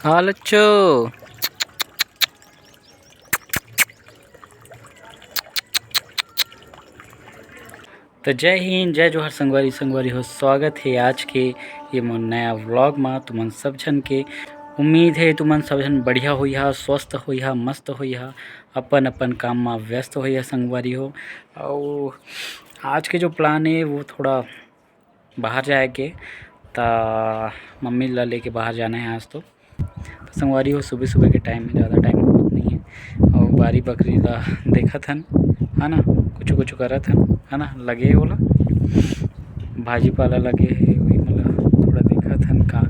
हाँ लच्छो। तो जय हिंद, जय जोहर संगवारी संगवारी हो। स्वागत है आज के ये मोर नया व्लॉग में। तुमन सब जन के उम्मीद है तुमन सब जन बढ़िया होइहा, स्वस्थ होइहा, मस्त होइहा, अपन अपन काम में व्यस्त होइहा संगवारी हो। और आज के जो प्लान है वो थोड़ा बाहर जाए के, ता मम्मी ला लेके बाहर जाना है आज। तो संगवारी हो सुबह सुबह के टाइम में ज़्यादा टाइम बहुत नहीं है। और बारी बकरी ला देखत हन, है ना, कुछ कुछ करत हन, है ना, लगे ओला भाजी पाला लगे है, वही मतलब थोड़ा देखत हन का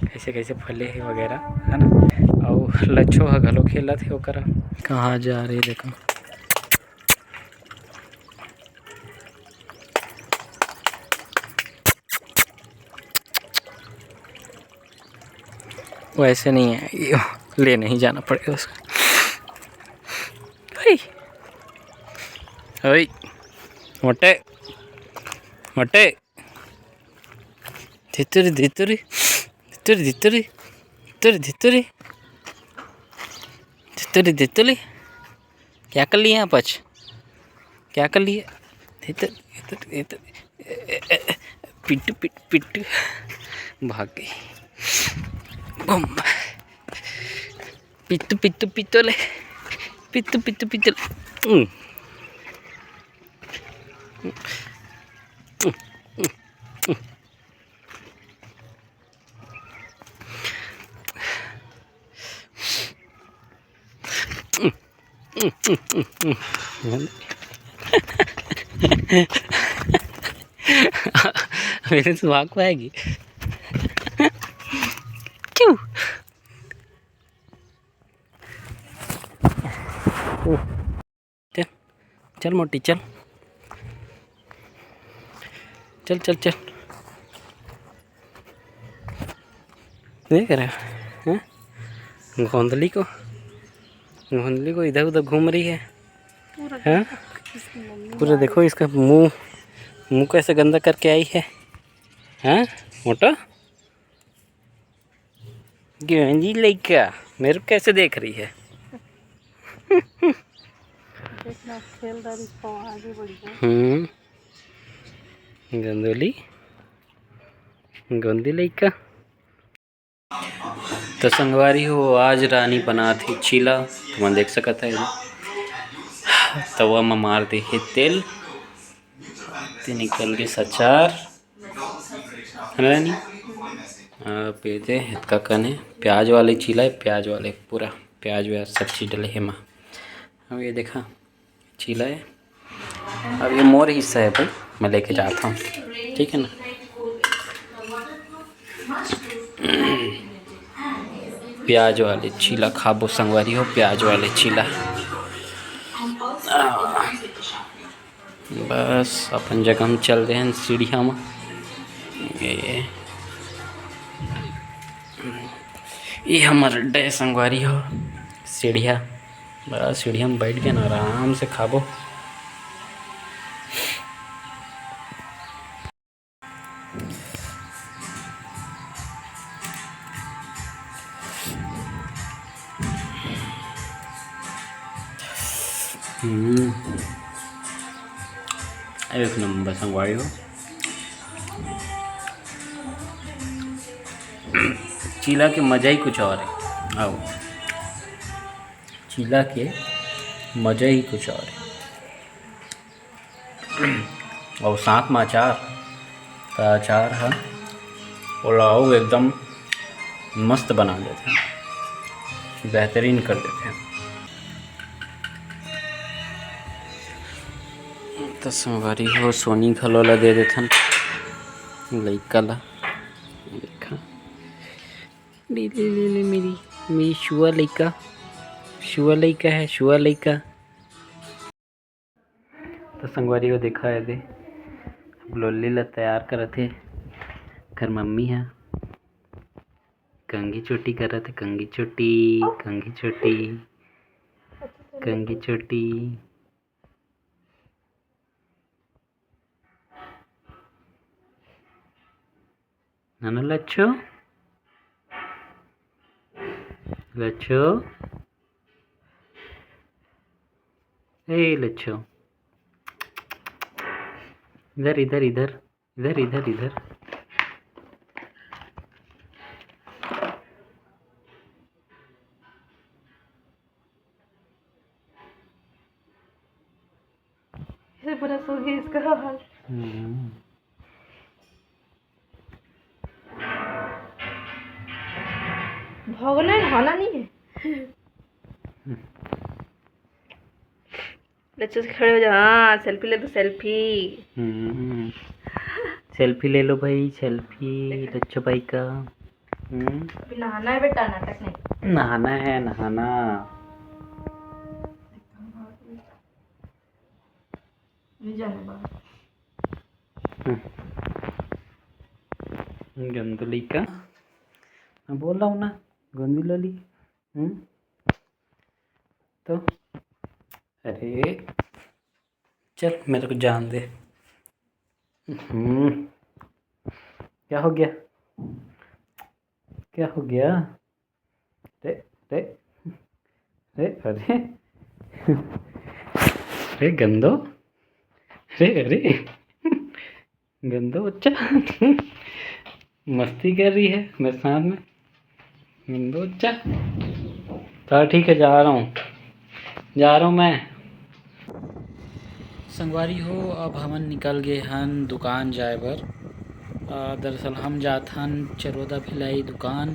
कैसे कैसे फले है वगैरह, है ना। और लच्छो ह घलो खेलत है ओकरा। कहाँ जा रही देखो। वैसे नहीं है ये, ले नहीं जाना पड़ेगा उसको। ओए मोटे मोटे धितुरी धितुरी धितुरी धितुरी धितुरी धितुरी धितुरी धितुरी। क्या कर लिए आप आज? क्या कर लिए? पिट्टू पिट्टू पिट्टू भाग गई। बम पिट्टू पिट्टू पिट्टोले पिट्टू पिट्टू पिट्टोले। मेरे से भाग पाएगी क्यों? चल चल मोटी चल चल चल चल। देख रहे हो गोंदली को इधर उधर घूम रही है। हाँ पूरा देखो इसका मुंह कैसे गंदा करके आई है। हाँ मोटा गंजी लड़का मेरे को कैसे देख रही है। देखना खेल रही तो आगे बढ़ जाए। गंदोली गंदी लड़का। तो संगवारी हो आज रानी बना थी चीला, तुम देख सकता है। तवा में मार दे है तेल, ते निकल गए सचार, है ना नहीं। पे दे का कने प्याज वाले चीला है, प्याज वाले पूरा प्याज व्याज सब चीज़ डले है माँ। अब ये देखा चीला है। अब ये मोर हिस्सा है भाई, मैं लेके जाता हूँ, ठीक है ना। प्याज वाले चीला खाबो संगवारी हो, प्याज वाले चीला। बस अपन जगह हम चल रहे हैं सीढ़िया में। ये हमारा डे संगवारी हो सीढ़िया। बस सीढ़िया में बैठ गए ना, आराम से खाबो। एक नंबर संगवारी हो। चीला के मज़ा ही कुछ और है। आओ चीला के मज़ा ही कुछ और है। और साथ में अचार, तो अचार है वो लाओ एकदम मस्त बना देते हैं, बेहतरीन कर देते हैं। तो संगवारी हो सोनी घलोला दे देथन लइका ला। देखा ले ले ले ले मेरी शुआ लइका है, शुआ लइका। तो संगवारी हो देखा है दे लोली ला तैयार करत है। घर मम्मी है कंगी चोटी करत है, कंगी चोटी कंगी चोटी कंगी चोटी। नाना लच्छो लच्छो, ए लच्छो, इधर इधर इधर इधर इधर इधर। बड़ा सो गया इसका हाल। भगना है, नहाना नहीं है। बच्चों से खड़े हो जा। हाँ, सेल्फी ले, तो सेल्फी। सेल्फी ले लो भाई, सेल्फी लच्छो भाई का। अभी नहाना है बेटा, नाटक नहीं। नहाना है, नहाना। नहीं जाने बाहर। गंदुली का मैं बोल रहा हूँ ना, गंदी लली। तो अरे चल, मेरे को जान दे। क्या हो गया, क्या हो गया? रे रे रे, अरे रे गंदो, रे अरे गंदो बच्चा मस्ती कर रही है मेरे साथ में, गंदो बच्चा। तो ठीक है, जा रहा हूँ मैं। संगवारी हो, अब हमन निकल गए हन दुकान जाए बर। दरअसल हम जात हन चरोदा भिलाई दुकान,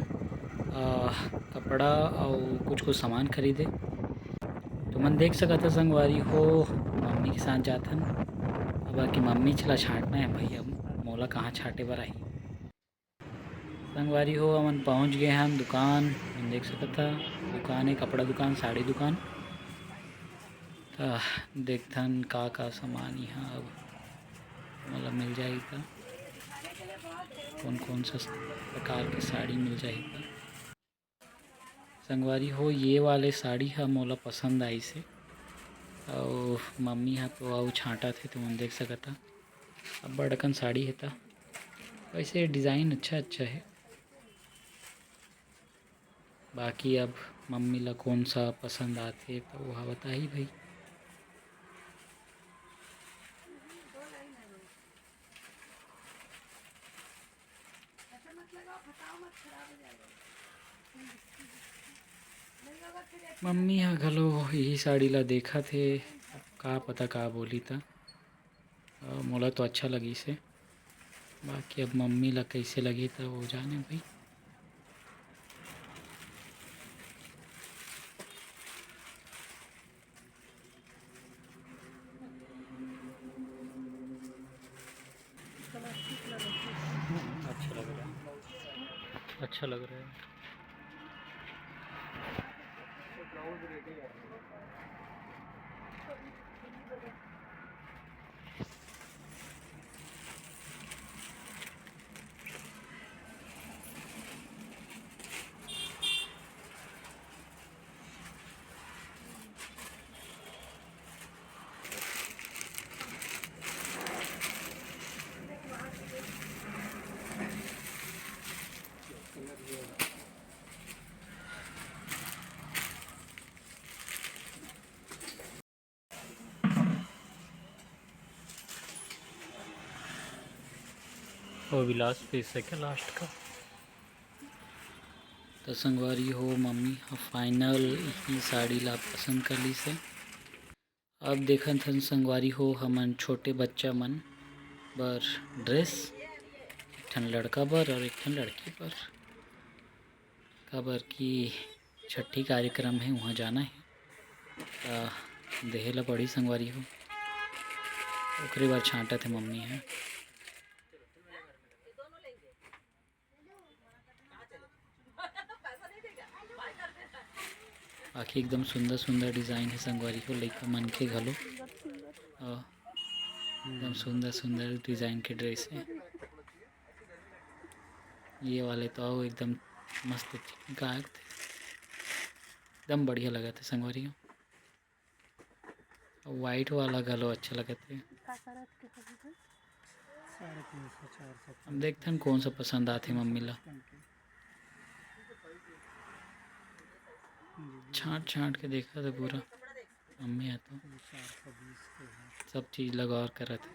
कपड़ा और कुछ सामान खरीदे। तो मन देख सकत था संगवारी हो, मम्मी के साथ जात हन। अब बाकी मम्मी चला छाँटना है भाई, अब मोला कहाँ छाँटे बर आई। संगवारी हो, हमन पहुँच गए हन दुकान। मन देख सकत था दुकान है, कपड़ा दुकान, साड़ी दुकान। देखथन का सामान यहाँ अब मतलब मिल जाएगी था, कौन सा प्रकार के साड़ी मिल जाएगी। संगवारी हो, ये वाले साड़ी हा मोला पसंद आई से, और मम्मी हा तो आउ छाँटा थे तो मन देख सकता। अब बड़कन साड़ी है था, वैसे डिज़ाइन अच्छा है। बाकी अब मम्मी ला कौन सा पसंद आते तो वह बताई भाई। मम्मी हा घलो यही साड़ी ला देखा थे, का पता का बोली था। मोला तो अच्छा लगी से, बाकी अब मम्मी ला कैसे लगी था वो जाने भाई। अच्छा लग रहा है। वो विलास पीस है क्या लास्ट का? तो संगवारी हो, मम्मी फाइनल ही साड़ी ला पसंद कर ली से। अब देखन थन संगवारी हो, हमन छोटे बच्चा मन बर ड्रेस, एक ठन लड़का बर और एक ठन लड़की बर, काबर की छठी कार्यक्रम है, वहाँ जाना है। देहे ला पड़ी संगवारी हो, ओकरे बार छाँटा थे मम्मी है। बाकी एकदम सुंदर डिज़ाइन है संगवारी हो, लइका मन के घलो एकदम सुंदर डिज़ाइन के ड्रेस है। ये वाले तो आओ एकदम मस्त गायक थे, एकदम बढ़िया लगा थे संगवारी हो। वाइट वाला घलो अच्छा लगा थे। अब देखते हैं कौन सा पसंद आते मम्मी ला। छाँट छाँट के देखा था पूरा मम्मी है तो सब चीज़ लगा और कर रहे थे।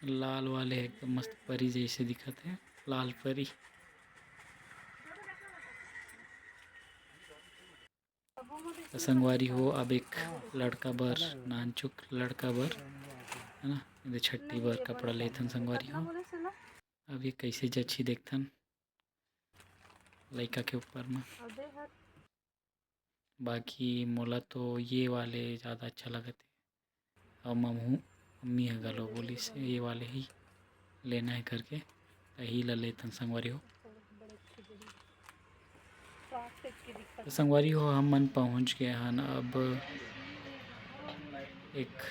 लाल वाले एकदम मस्त परी जैसे दिखत है, लाल परी। तो संगवारी हो अब एक लड़का बर नानचुक लड़का बर है ना, ये छट्टी बर कपड़ा लेथन संगवारी हो। अब ये कैसे जच्छी देखथन लड़का के ऊपर में। बाकी मोला तो ये वाले ज़्यादा अच्छा लगत है और मम्मी है गलो बोली से ये वाले ही लेना है करके, यही ला लेथन संगवारी हो। तो संगवारी हो हम मन पहुँच गए हन अब एक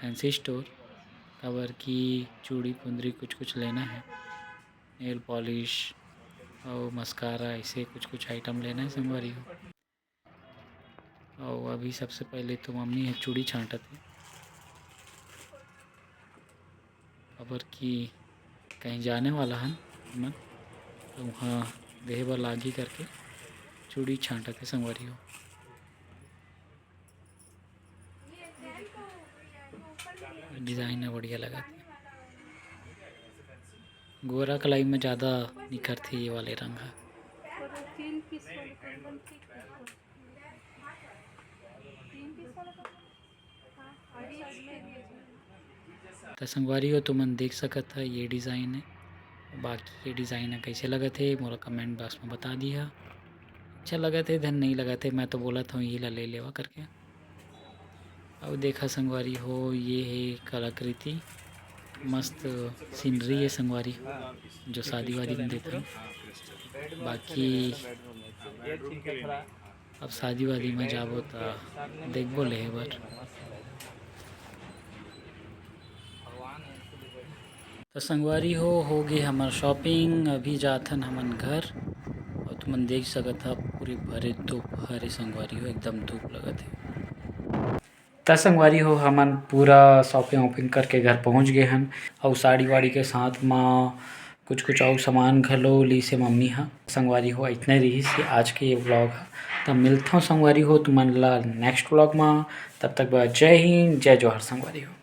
फैंसी स्टोर, कवर की चूड़ी कुंदरी कुछ लेना है, नेल पॉलिश और मस्कारा ऐसे कुछ आइटम लेना है संगवारी हो। और अभी सबसे पहले तो मम्मी है चूड़ी छाँटत है, खबर की कहीं जाने वाला है मन तो वहाँ देह बर लागी करके चूड़ी छाँटत है संगवारी हो। डिज़ाइन है बढ़िया लगा थे, गोरा कलाई में ज़्यादा निखरते ये वाले रंग है। तो संगवारी हो तुमन देख सकत है ये डिज़ाइन है, बाकी ये डिज़ाइन है कैसे लगा थे मोला कमेंट बॉक्स में बता दिया। अच्छा लगा थे धन नहीं लगा थे, मैं तो बोला था ये ला ले लेवा करके। अब देखा संगवारी हो ये है कलाकृति, मस्त सीनरी है संगवारी जो शादी वादी में देता। बाकी अब शादी वादी में जाबो तो देखबो ले बर। तो संगवारी हो गई हमार शॉपिंग, अभी जाथन हमन घर और तुमन देख सकत ह पूरी भरे धूप हरे संगवारी हो एकदम धूप लगत है। त संगवारी हो हमन पूरा शॉपिंग वॉपिंग करके घर पहुंच गए हन और साड़ी वाड़ी के साथ में कुछ और सामान घलो ली से मम्मी हा। संगवारी हो इतने रही से आज के ये व्लॉग हा, तब मिलता हूँ संगवारी हो तुमन ला नेक्स्ट व्लॉग में। तब तक जय हिंद जय जोहर संगवारी हो।